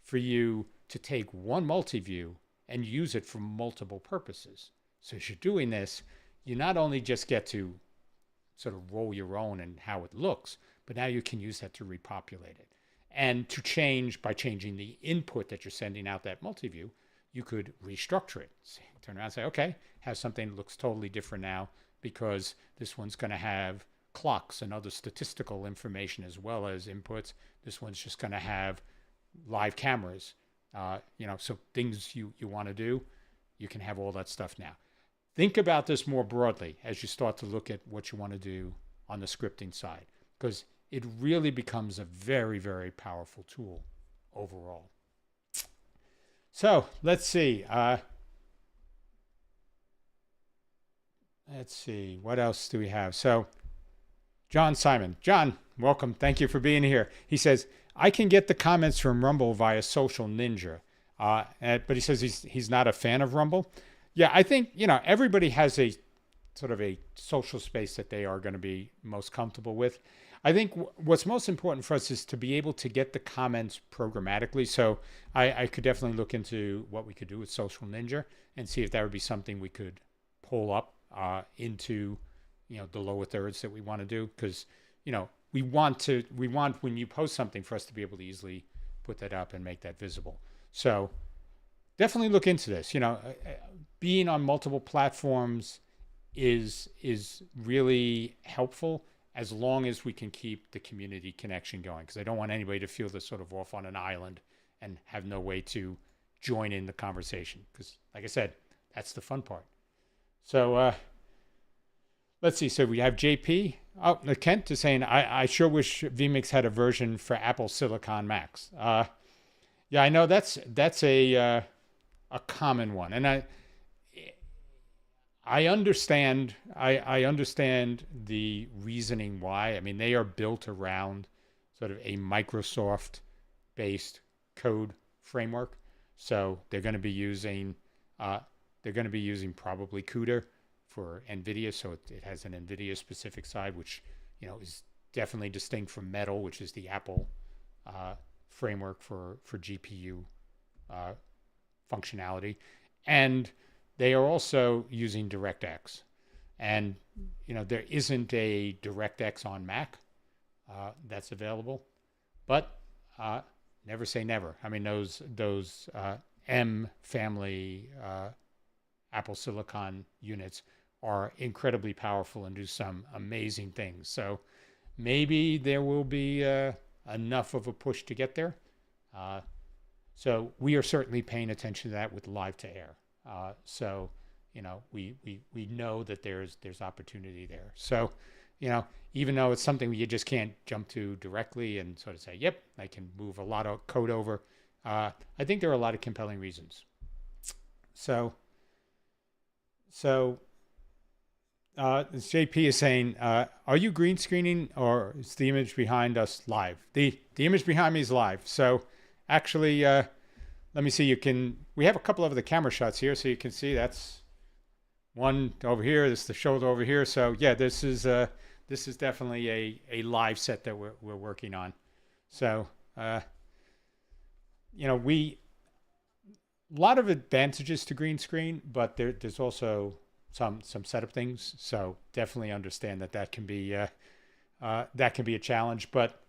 for you to take one multi-view and use it for multiple purposes. So as you're doing this, you not only just get to sort of roll your own and how it looks, but now you can use that to repopulate it. And to change, by changing the input that you're sending out that multi-view, you could restructure it. Turn around and say, okay, have something that looks totally different now because this one's going to have clocks and other statistical information as well as inputs. This one's just going to have live cameras. So things you want to do, you can have all that stuff now. Think about this more broadly as you start to look at what you want to do on the scripting side, because it really becomes a very, very powerful tool overall. So let's see. What else do we have? So John Simon. John, welcome. Thank you for being here. He says, I can get the comments from Rumble via Social Ninja, but he says he's not a fan of Rumble. Yeah, I think, everybody has a sort of a social space that they are going to be most comfortable with. I think what's most important for us is to be able to get the comments programmatically. So I could definitely look into what we could do with Social Ninja and see if that would be something we could pull up into, the lower thirds that we want to do. Because, we want when you post something for us to be able to easily put that up and make that visible. So definitely look into this. Being on multiple platforms is really helpful as long as we can keep the community connection going, because I don't want anybody to feel they're sort of off on an island and have no way to join in the conversation, because like I said, that's the fun part. So let's see. So we have JP. Oh, Kent is saying, I sure wish vMix had a version for Apple Silicon Macs. Yeah, I know that's a common one, and I understand. I understand the reasoning why. I mean, they are built around sort of a Microsoft-based code framework, so they're going to be using probably CUDA for NVIDIA. So it has an NVIDIA specific side, which is definitely distinct from Metal, which is the Apple framework for GPU functionality, and they are also using DirectX, and there isn't a DirectX on Mac that's available, but never say never. I mean, those M family Apple Silicon units are incredibly powerful and do some amazing things. So maybe there will be enough of a push to get there. So we are certainly paying attention to that with live to air. So we know that there's opportunity there. So even though it's something you just can't jump to directly and sort of say, yep, I can move a lot of code over, I think there are a lot of compelling reasons. So JP is saying, are you green screening or is the image behind us live? The image behind me is live. So actually, let me see. We have a couple of the camera shots here, so you can see that's one over here. This is the shoulder over here. So yeah, this is definitely a live set that we're working on. So a lot of advantages to green screen, but there's also some setup things. So definitely understand that can be a challenge. But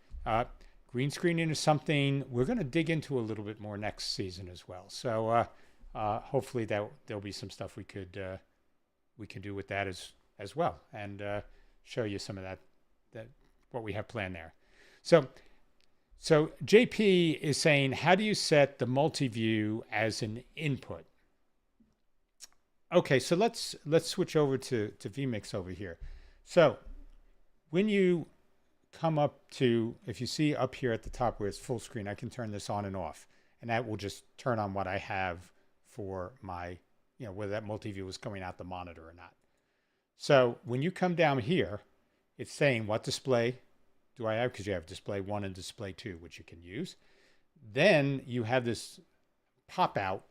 green screening is something we're going to dig into a little bit more next season as well. So hopefully there'll be some stuff we can do with that as well, and show you some of that what we have planned there. So JP is saying, how do you set the multi-view as an input? Okay, so let's switch over to vMix over here. So when you come up to, if you see up here at the top where it's full screen, I can turn this on and off, and that will just turn on what I have for my, whether that multi-view is coming out the monitor or not. So when you come down here, it's saying what display do I have, because you have display 1 and display 2, which you can use. Then you have this pop out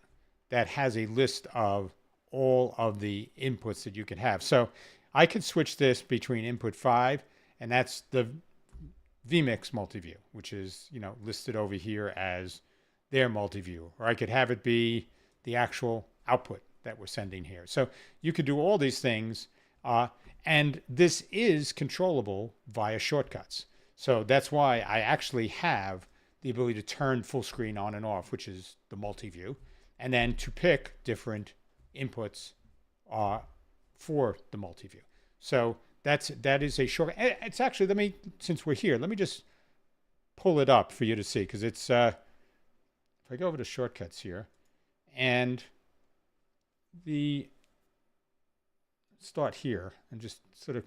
that has a list of all of the inputs that you can have. So I could switch this between input 5, and that's the vMix MULTIVIEW, which is, listed over here as their multi-view, or I could have it be the actual output that we're sending here. So you could do all these things, and this is controllable via shortcuts. So that's why I actually have the ability to turn full screen on and off, which is the multi-view, and then to pick different inputs for the multi-view. So that is a short. It's actually, since we're here, let me just pull it up for you to see, because it's if I go over to shortcuts here and start here and just sort of,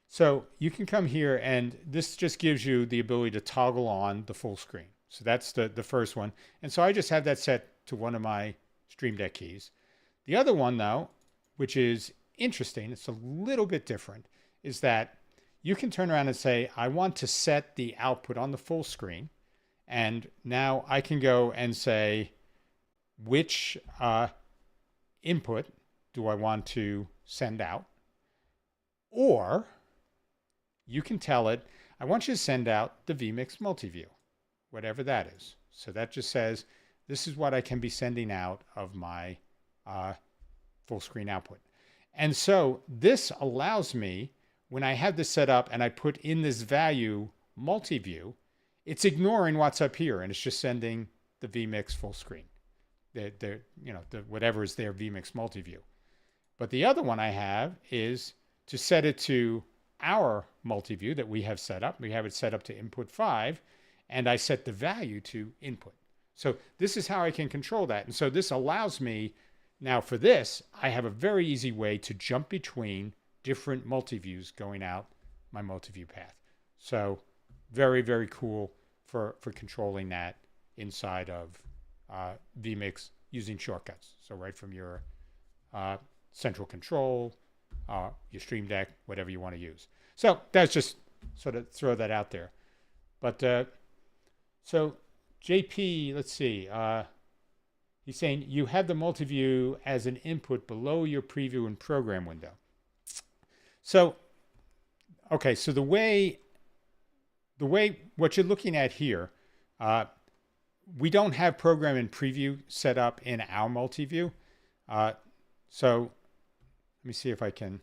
so you can come here and this just gives you the ability to toggle on the full screen. So that's the first one. And so I just have that set to one of my Stream Deck keys. The other one though, which is interesting, it's a little bit different, is that you can turn around and say, I want to set the output on the full screen. And now I can go and say, which input do I want to send out? Or you can tell it, I want you to send out the vMix MULTIVIEW, whatever that is. So that just says, this is what I can be sending out of my full screen output. And so this allows me, when I have this set up and I put in this value multi-view, it's ignoring what's up here and it's just sending the vMix full screen. Whatever is their vMix multi-view. But the other one I have is to set it to our multi-view that we have set up. We have it set up to input 5, and I set the value to input. So this is how I can control that. And so this allows me, now for this, I have a very easy way to jump between different multi-views going out my multi-view path. So very, very cool for controlling that inside of vMix using shortcuts. So right from your central control, your Stream Deck, whatever you want to use. So that's just sort of throw that out there. But so JP, let's see. He's saying you have the multi-view as an input below your preview and program window. So, okay, so the way what you're looking at here, we don't have program and preview set up in our multi-view. So let me see if I can.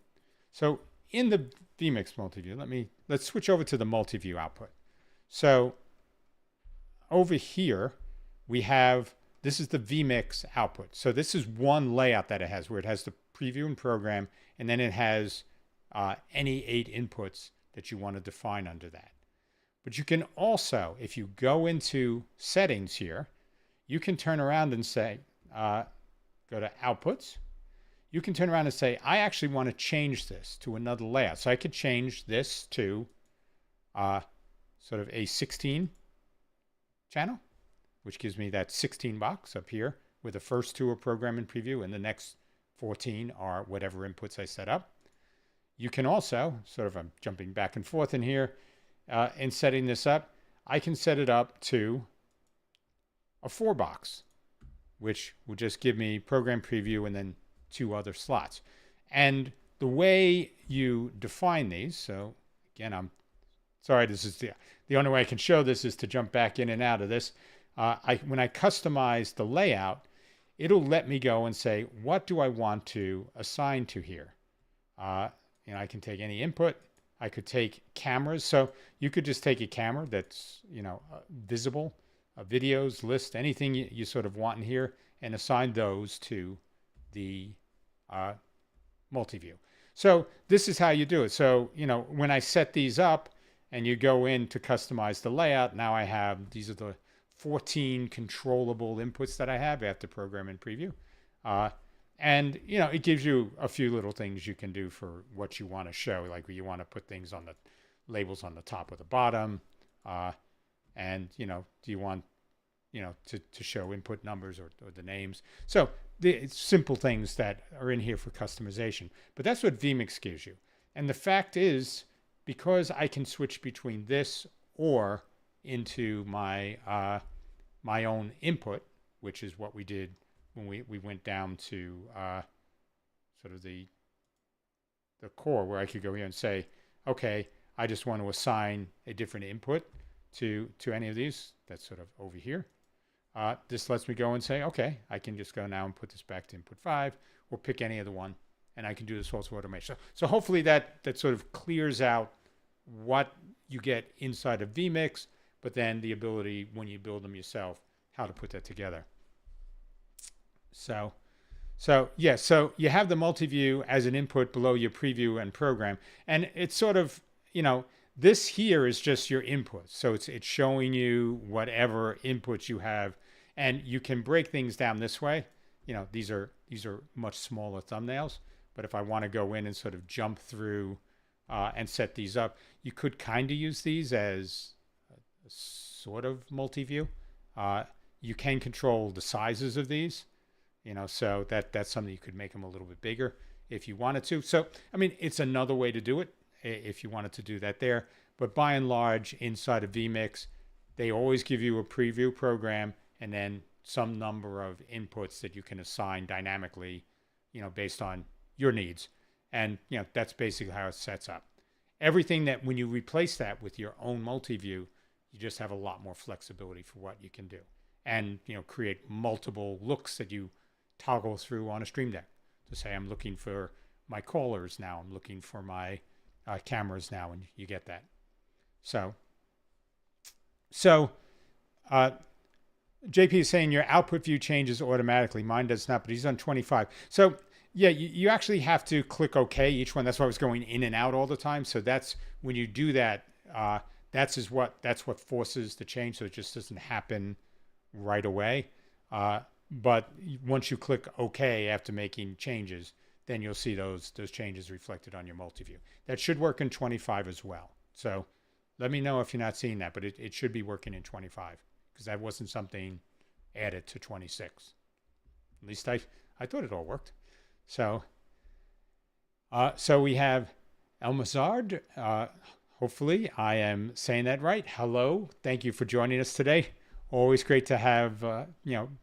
So in the vMix multi-view, let's switch over to the multi-view output. So over here, we have, this is the vMix output. So this is one layout that it has, where it has the preview and program, and then it has any 8 inputs that you want to define under that. But you can also, if you go into settings here, you can turn around and say, go to outputs. You can turn around and say, I actually want to change this to another layout. So I could change this to sort of a 16 channel, which gives me that 16 box up here, where the first 2 are program and preview and the next 14 are whatever inputs I set up. You can also, sort of, I'm jumping back and forth in here, in setting this up, I can set it up to a 4 box, which will just give me program preview and then 2 other slots. And the way you define these, so again, I'm sorry, this is the only way I can show this is to jump back in and out of this. When I customize the layout, it'll let me go and say, what do I want to assign to here? I can take any input. I could take cameras. So you could just take a camera that's, visible, videos, list, anything you sort of want in here, and assign those to the multi-view. So this is how you do it. So, when I set these up and you go in to customize the layout, now I have, these are the 14 controllable inputs that I have after program and preview. And, it gives you a few little things you can do for what you want to show, like you want to put things on the labels on the top or the bottom. And, do you want, to show input numbers or the names. So it's simple things that are in here for customization. But that's what vMix gives you. And the fact is, because I can switch between this or into my my own input, which is what we did when we went down to sort of the core, where I could go here and say, okay, I just want to assign a different input. to any of these. That's sort of over here. This lets me go and say, okay, I can just go now and put this back to input 5 or pick any other one, and I can do this also automation. So hopefully that sort of clears out what you get inside of vMix, but then the ability when you build them yourself, how to put that together. So yeah, so you have the multi-view as an input below your preview and program. And it's sort of, this here is just your input. So it's showing you whatever inputs you have, and you can break things down this way. These are much smaller thumbnails, but if I want to go in and sort of jump through and set these up, you could kind of use these as a sort of multi-view. You can control the sizes of these, so that's something you could make them a little bit bigger if you wanted to. So, I mean, it's another way to do it if you wanted to do that there. But by and large, inside of vMix, they always give you a preview program and then some number of inputs that you can assign dynamically, based on your needs. And, that's basically how it sets up. Everything that when you replace that with your own multi-view, you just have a lot more flexibility for what you can do. And, create multiple looks that you toggle through on a Stream Deck to say, I'm looking for my callers now, I'm looking for my cameras now, and you get that. So JP is saying your output view changes automatically. Mine does not, but he's on 25. So yeah, you actually have to click OK each one. That's why I was going in and out all the time. So that's when you do that. That's what forces the change. So it just doesn't happen right away. But once you click OK after making changes, then you'll see those changes reflected on your multi-view. That should work in 25 as well. So let me know if you're not seeing that, but it should be working in 25 because that wasn't something added to 26. At least I thought it all worked. So we have Elmazard. Hopefully I am saying that right. Hello. Thank you for joining us today. Always great to have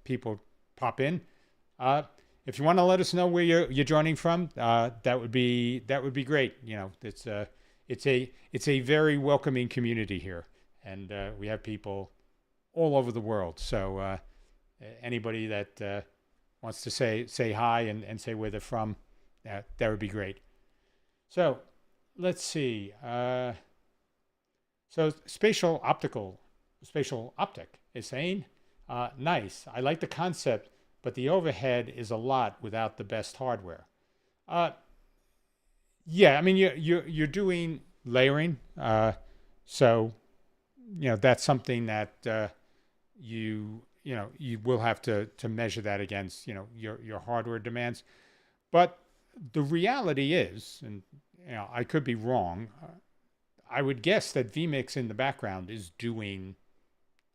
people pop in. If you want to let us know where you're joining from, that would be great. It's a very welcoming community here, and we have people all over the world. So anybody that wants to say hi and say where they're from, that would be great. So let's see. So spatial optic is saying, nice. I like the concept, but the overhead is a lot without the best hardware. Yeah, I mean you're doing layering, so that's something that you will have to measure that against your hardware demands. But the reality is, and I could be wrong, I would guess that vMix in the background is doing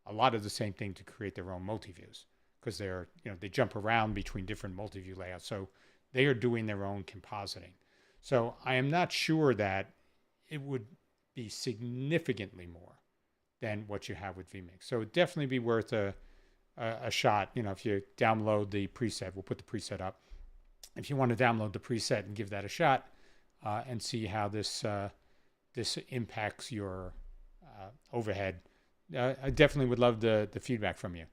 a lot of the same thing to create their own multi-views, because they jump around between different multi-view layouts. So they are doing their own compositing. So I am not sure that it would be significantly more than what you have with vMix. So it'd definitely be worth a shot. If you download the preset, we'll put the preset up. If you want to download the preset and give that a shot and see how this impacts your overhead, I definitely would love the feedback from you.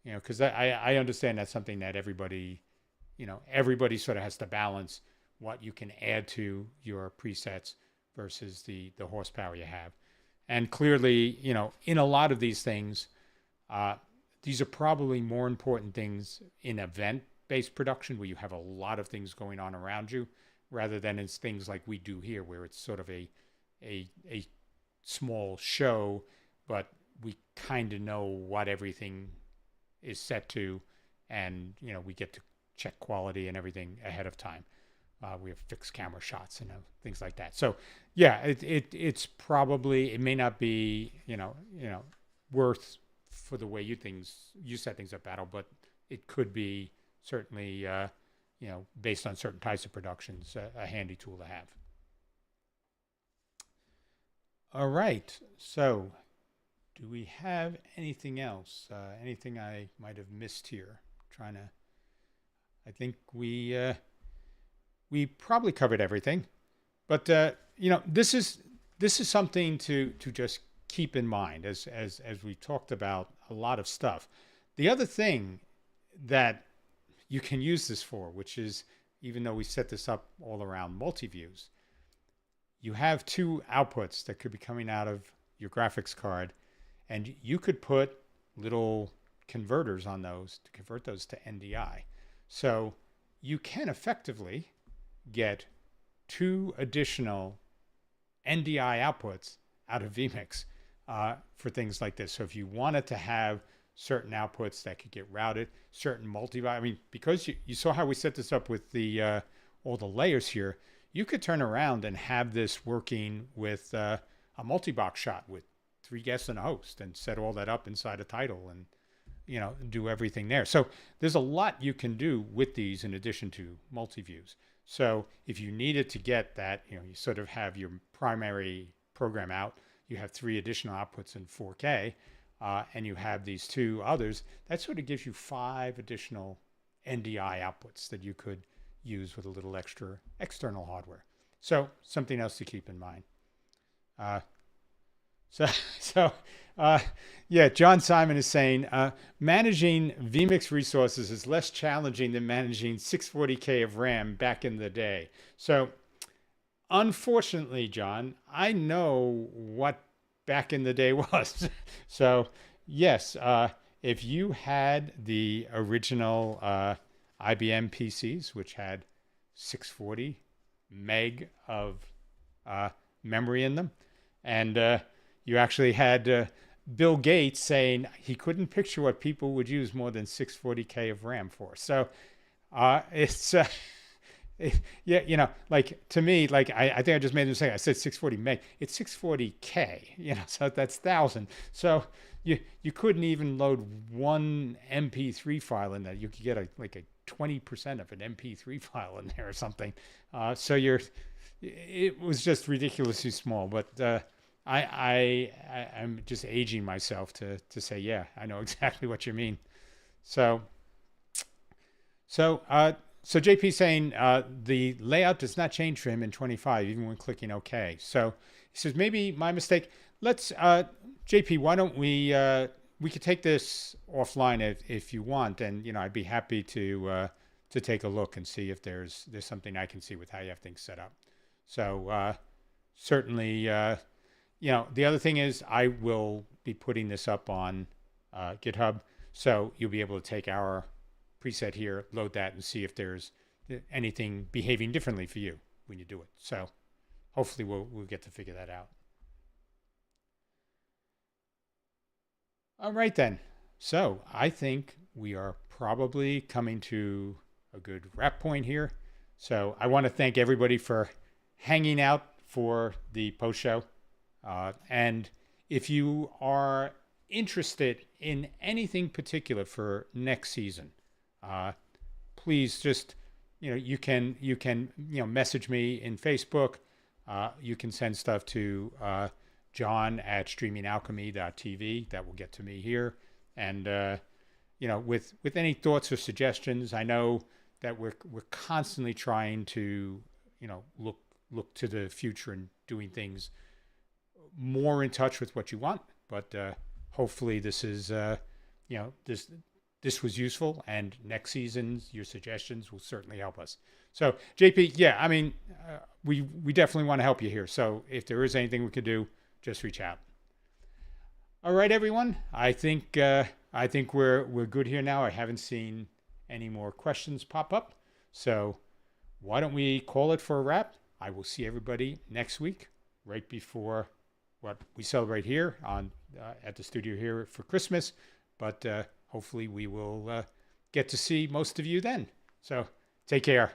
Because I understand that's something that everybody sort of has to balance what you can add to your presets versus the horsepower you have. And clearly, in a lot of these things, these are probably more important things in event-based production where you have a lot of things going on around you, rather than in things like we do here, where it's sort of a small show, but we kind of know what everything is set to, and we get to check quality and everything ahead of time. We have fixed camera shots and things like that. So yeah, it's probably, it may not be worth for the way you set things up, Battle, but it could be certainly based on certain types of productions, a handy tool to have. All right, so do we have anything else? Anything I might have missed here? I think we probably covered everything, but this is something to just keep in mind as we talked about a lot of stuff. The other thing that you can use this for, which is, even though we set this up all around multi-views, you have two outputs that could be coming out of your graphics card, and you could put little converters on those to convert those to NDI. So you can effectively get two additional NDI outputs out of vMix for things like this. So if you wanted to have certain outputs that could get routed, certain I mean, because you saw how we set this up with the all the layers here, you could turn around and have this working with a multi-box shot with 3 guests and a host, and set all that up inside a title, and do everything there. So there's a lot you can do with these in addition to multi-views. So if you needed to get that, you sort of have your primary program out, you have 3 additional outputs in 4K, and you have these 2 others, that sort of gives you 5 additional NDI outputs that you could use with a little extra external hardware. So something else to keep in mind. Yeah, John Simon is saying, managing vMix resources is less challenging than managing 640K of RAM back in the day. So unfortunately, John, I know what back in the day was. So yes, if you had the original IBM PCs, which had 640 meg of memory in them, and you actually had Bill Gates saying he couldn't picture what people would use more than 640K of RAM for. So it's yeah, like to me, like I think I just made a mistake. I said 640 meg. It's 640K. So that's 1,000. So you couldn't even load one MP3 file in that. You could get like a 20% of an MP3 file in there or something. So it was just ridiculously small. But I'm just aging myself to say, yeah, I know exactly what you mean. So JP saying the layout does not change for him in 25, even when clicking OK. So he says, maybe my mistake. Let's, JP, why don't we could take this offline if you want, and I'd be happy to take a look and see if there's something I can see with how you have things set up. So certainly, the other thing is I will be putting this up on GitHub, so you'll be able to take our preset here, load that, and see if there's anything behaving differently for you when you do it. So hopefully we'll get to figure that out. All right then. So I think we are probably coming to a good wrap point here. So I want to thank everybody for hanging out for the post show. And if you are interested in anything particular for next season, please just, you can message me in Facebook. You can send stuff to John at streamingalchemy.tv. That will get to me here. And with any thoughts or suggestions, I know that we're constantly trying to look to the future and doing things more in touch with what you want. But hopefully this is this was useful, and next season your suggestions will certainly help us. So JP, yeah, I mean, we definitely want to help you here. So if there is anything we could do, just reach out. All right, everyone. I think we're good here now. I haven't seen any more questions pop up. So why don't we call it for a wrap? I will see everybody next week, right before what we celebrate here at the studio here for Christmas. But hopefully we will get to see most of you then. So take care.